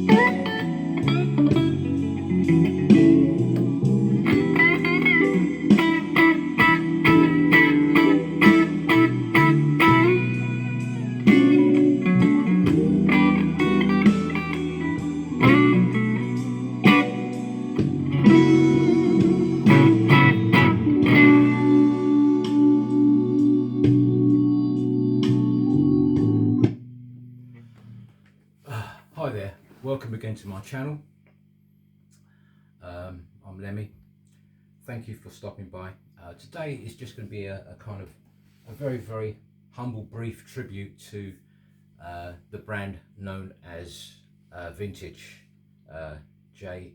Hi there, welcome again to my channel. I'm Lemmy. Thank you for stopping by. Today is just going to be a kind of a very humble brief tribute to the brand known as Vintage JHS,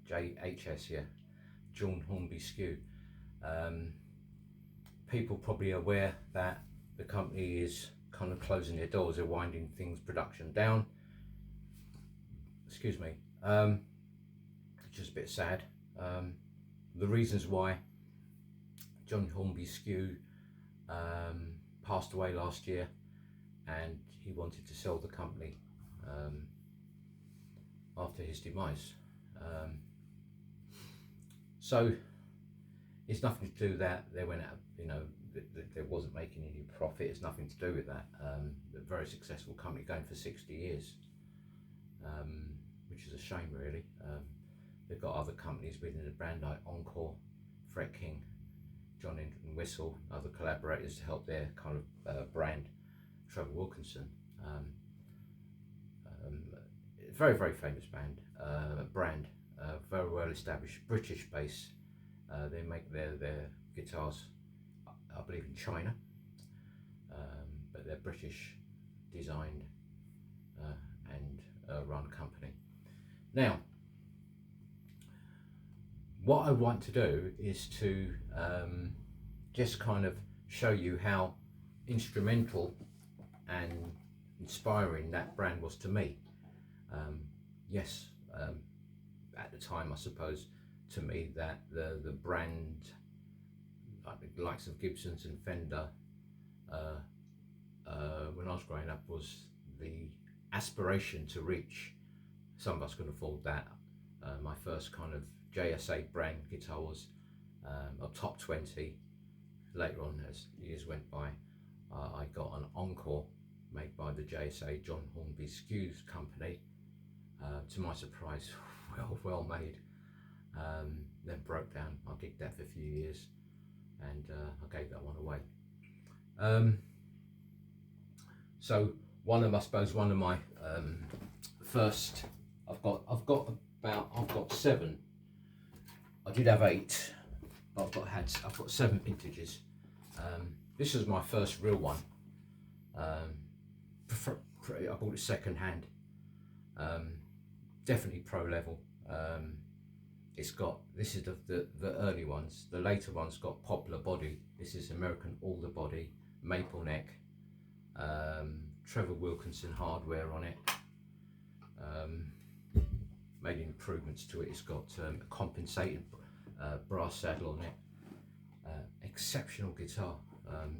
yeah, John Hornby Skewes. People probably aware that the company is kind of closing their doors, they're winding things production down, excuse me, which is a bit sad. The reasons why: John Hornby Skewes passed away last year and he wanted to sell the company after his demise. So it's nothing to do with that. They went out, you know, they wasn't making any profit. It's nothing to do with that. A very successful company going for 60 years, which is a shame really. They've got other companies within the brand like Encore, Fred King, John and Whistle, other collaborators to help their kind of brand. Trevor Wilkinson, very famous brand, very well established, British base. They make their guitars, I believe, in China, but they're British designed and run company. Now, what I want to do is to just kind of show you how instrumental and inspiring that brand was to me. Yes, at the time, I suppose, to me, that the brand, like the likes of Gibson's and Fender, when I was growing up, was the aspiration to reach. Some of us could afford that. My first kind of JSA brand guitar was a top 20. Later on, as years went by, I got an Encore made by the JSA John Hornby Skewes company. To my surprise, well made. Then broke down. I gigged that for a few years, and I gave that one away. So one of my first, I've got 7. I did have 8, but I've got 7 vintages. This is my first real one. I bought it second hand. Definitely pro level. It's got, this is the early ones. The later ones got poplar body. This is American alder body, maple neck, Trevor Wilkinson hardware on it. Made improvements to it. It's got a compensated brass saddle on it. Exceptional guitar.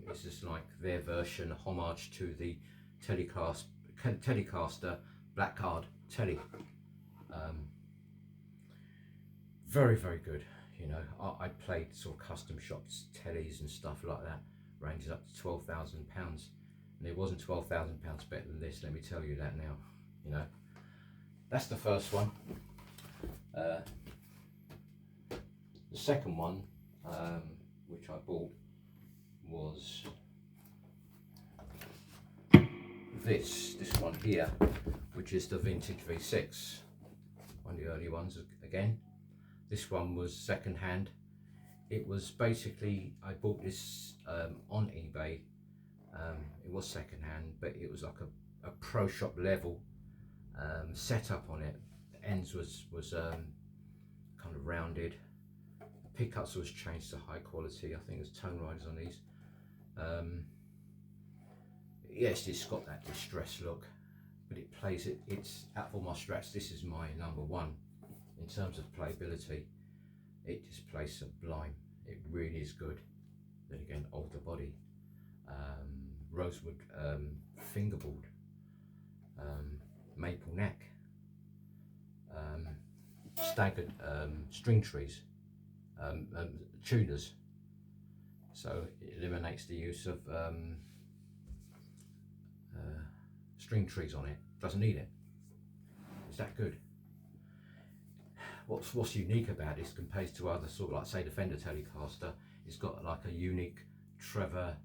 It's just like their version, homage to the Telecaster Black Card Tele. Very good. You know, I played sort of custom shops, tellies and stuff like that, ranges up to £12,000, and it wasn't £12,000 better than this, let me tell you that now. You know, that's the first one. The second one, which I bought, was this one here, which is the Vintage V6, one of the early ones again. This one was second hand. It was basically, I bought this on eBay. It was second hand, but it was like a pro shop level setup on it. The ends was kind of rounded. Pickups was changed to high quality. I think there's tone riders on these. Yes, it's got that distressed look, but it plays it. It's out of all my Strats, this is my number 1 in terms of playability. It just plays sublime. It really is good. Then again, alder body, rosewood fingerboard, maple neck, staggered string trees, tuners, so it eliminates the use of string trees on it. Doesn't need it. It's that good. What's unique about this compared to other sort of, like say the Fender Telecaster, it's got like a unique Trevor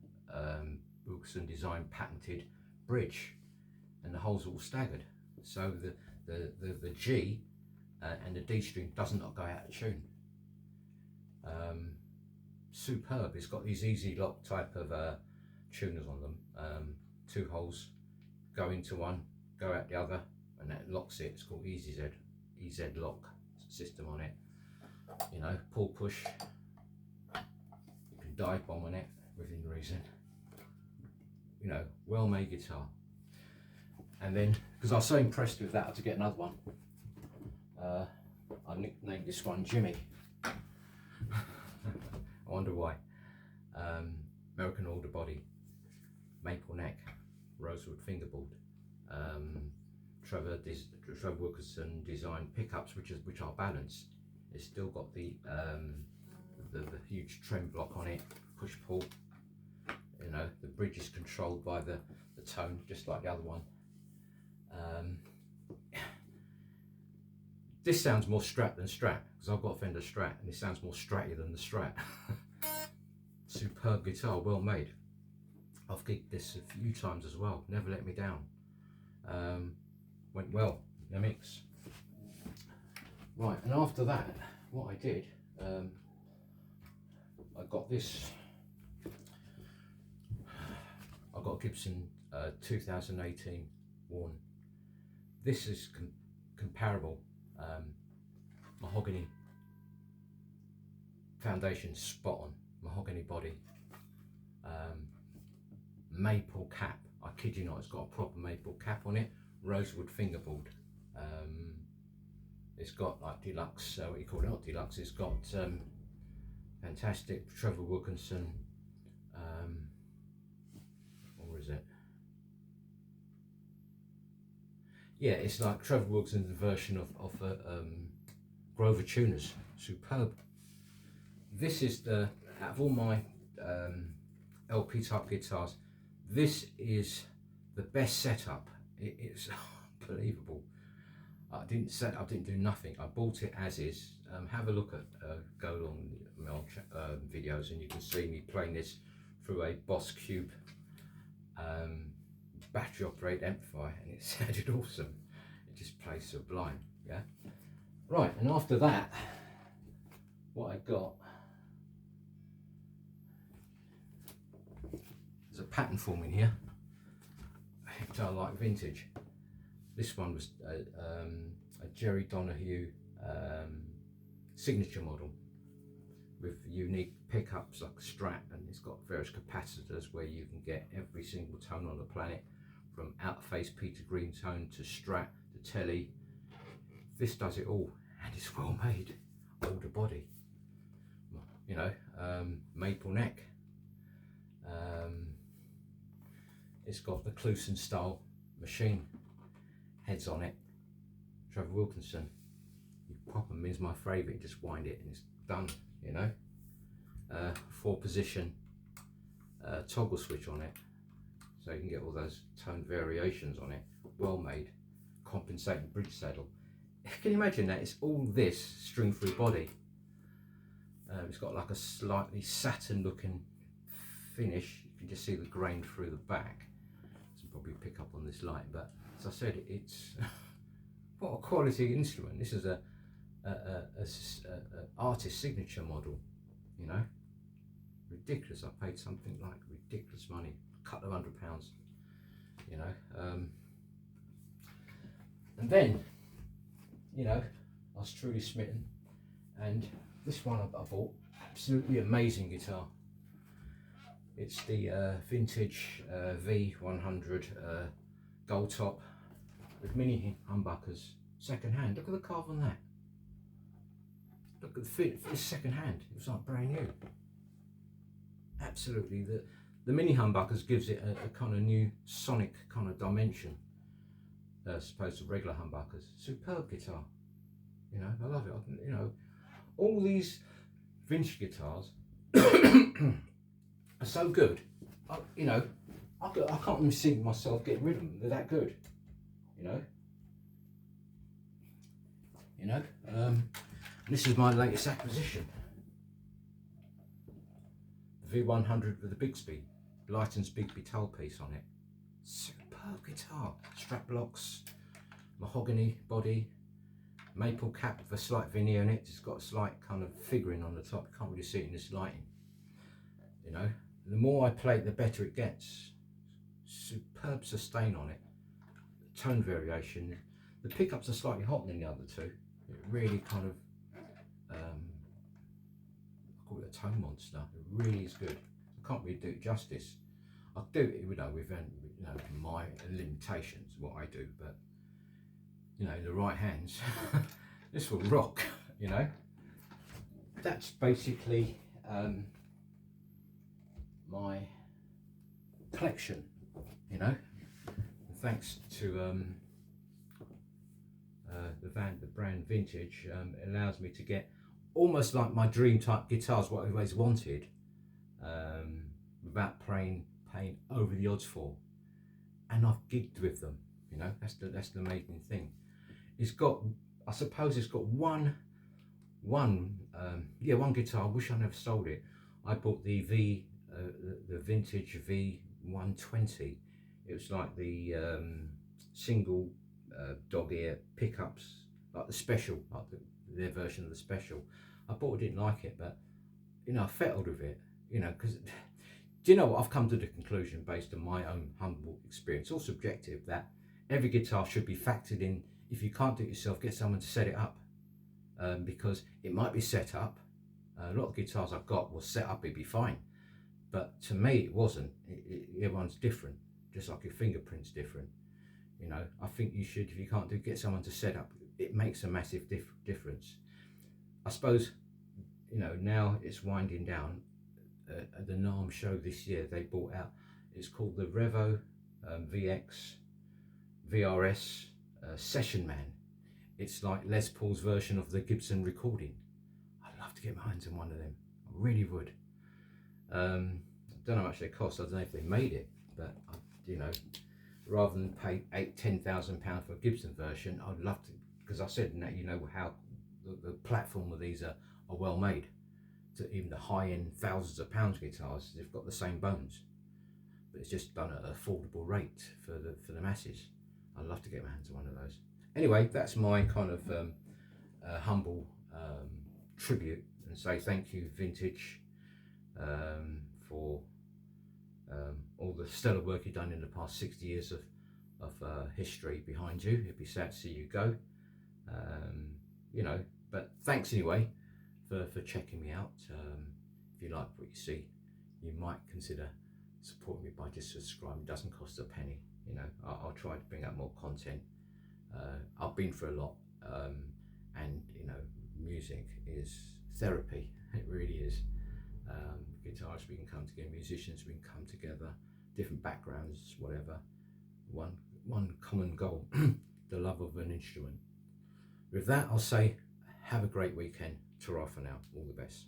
Wilkerson design patented bridge, and the holes are all staggered, so the G and the D string does not go out of tune. Superb. It's got these easy lock type of tuners on them. 2 holes, go into one, go out the other, and that locks it. It's called EZ lock system on it. You know, pull push. You can dive bomb on it within reason. You know, well made guitar. And then, because I was so impressed with that, I had to get another one. I nicknamed this one Jimmy. I wonder why. American Alder body, maple neck, rosewood fingerboard. Trevor Wilkerson design pickups, which are balanced. It's still got the huge trem block on it, push pull. You know, the bridge is controlled by the tone, just like the other one. This sounds more Strat than Strat, because I've got a Fender Strat, and this sounds more Stratty than the Strat. Superb guitar, well made. I've gigged this a few times as well, never let me down. Went well in the mix. Right, and after that, what I did, I got this. I got a Gibson 2018 worn. This is comparable. Mahogany foundation, spot on. Mahogany body, maple cap. I kid you not, it's got a proper maple cap on it. Rosewood fingerboard. It's got like deluxe, what you call it, not deluxe, it's got fantastic Trevor Wilkerson, or is it? Yeah, it's like Trevor Wilkerson's version of Grover tuners. Superb. This is the, out of all my LP type guitars, this is the best setup. It's unbelievable. I didn't do nothing. I bought it as is. Have a look at, go along my old videos, and you can see me playing this through a Boss Cube battery operated amplifier, and it sounded awesome. It just plays sublime. Yeah. Right, and after that, what I got, there's a pattern forming here. I like vintage. This one was a Jerry Donahue signature model with unique pickups like a Strat, and it's got various capacitors where you can get every single tone on the planet, from out face Peter Green tone to Strat to Telly. This does it all, and it's well made. Older body, you know, maple neck. It's got the Clusen style machine heads on it. Trevor Wilkerson. You pop them is my favourite. Just wind it and it's done. You know. 4-position toggle switch on it, so you can get all those tone variations on it. Well made. Compensating bridge saddle. Can you imagine that? It's all this string-free body. It's got like a slightly satin looking finish. You can just see the grain through the back. Doesn't probably pick up on this light, but as I said, it's what a quality instrument. This is a artist signature model, you know. Ridiculous. I paid something like ridiculous money, a couple of £100, you know. And then, you know, I was truly smitten, and this one I bought, absolutely amazing guitar. It's the Vintage V100 gold top with mini humbuckers, second hand. Look at the carve on that. Look at the fit. It's second hand. It was like brand new. Absolutely. The mini humbuckers gives it a kind of new sonic kind of dimension. as opposed to regular humbuckers. Superb guitar, you know, I love it. You know, all these vintage guitars are so good. You know, I can't even see myself getting rid of them. They're that good, you know. You know, this is my latest acquisition. The V100 with the Bigsby, Lighton's Bigsby tail piece on it. Superb guitar. Strap blocks, mahogany body, maple cap with a slight veneer in it. It's got a slight kind of figuring on the top. You can't really see it in this lighting. You know, the more I play it, the better it gets. Superb sustain on it. Tone variation. The pickups are slightly hotter than the other two. It really kind of, I call it a tone monster. It really is good. I can't really do it justice. I'll do it, you know, with my limitations, what I do, but you know, the right hands, this will rock. You know, that's basically my collection. You know, and thanks to the brand Vintage, it allows me to get almost like my dream type guitars, what I always wanted, without paying over the odds for, and I've gigged with them. You know, that's the amazing thing. It's got, I suppose it's got one guitar. I wish I never sold it. I bought the Vintage V120. It was like the single dog ear pickups, like the special, like their version of the special. I bought it, didn't like it, but you know, I fettled with it. You know, because do you know what? I've come to the conclusion, based on my own humble experience, all subjective, that every guitar should be factored in. If you can't do it yourself, get someone to set it up, because it might be set up. A lot of guitars I've got was set up, it'd be fine, but to me it wasn't. Everyone's different, just like your fingerprint's different. You know, I think you should, if you can't do, get someone to set up. It makes a massive difference. I suppose, you know, now it's winding down. At the NAMM show this year, they brought out, it's called the Revo VX VRS Session Man. It's like Les Paul's version of the Gibson recording. I'd love to get my hands on one of them. I really would. I don't know how much they cost. I don't know if they made it, but you know, rather than pay £10,000 for a Gibson version, I'd love to, because I said that, you know, how the platform of these are well made. To even the high-end thousands of pounds guitars, they've got the same bones, but it's just done at an affordable rate for the masses. I'd love to get my hands on one of those. Anyway, that's my kind of humble tribute, and say thank you, Vintage, for all the stellar work you've done in the past 60 years of history behind you. It'd be sad to see you go, you know, but thanks anyway for checking me out. If you like what you see, you might consider supporting me by just subscribing. It doesn't cost a penny. You know, I'll try to bring out more content. I've been through a lot, and you know, music is therapy. It really is. Guitarists, we can come together, musicians, we can come together, different backgrounds, whatever, one common goal, the love of an instrument. With that, I'll say have a great weekend. Ta-ra for now, all the best.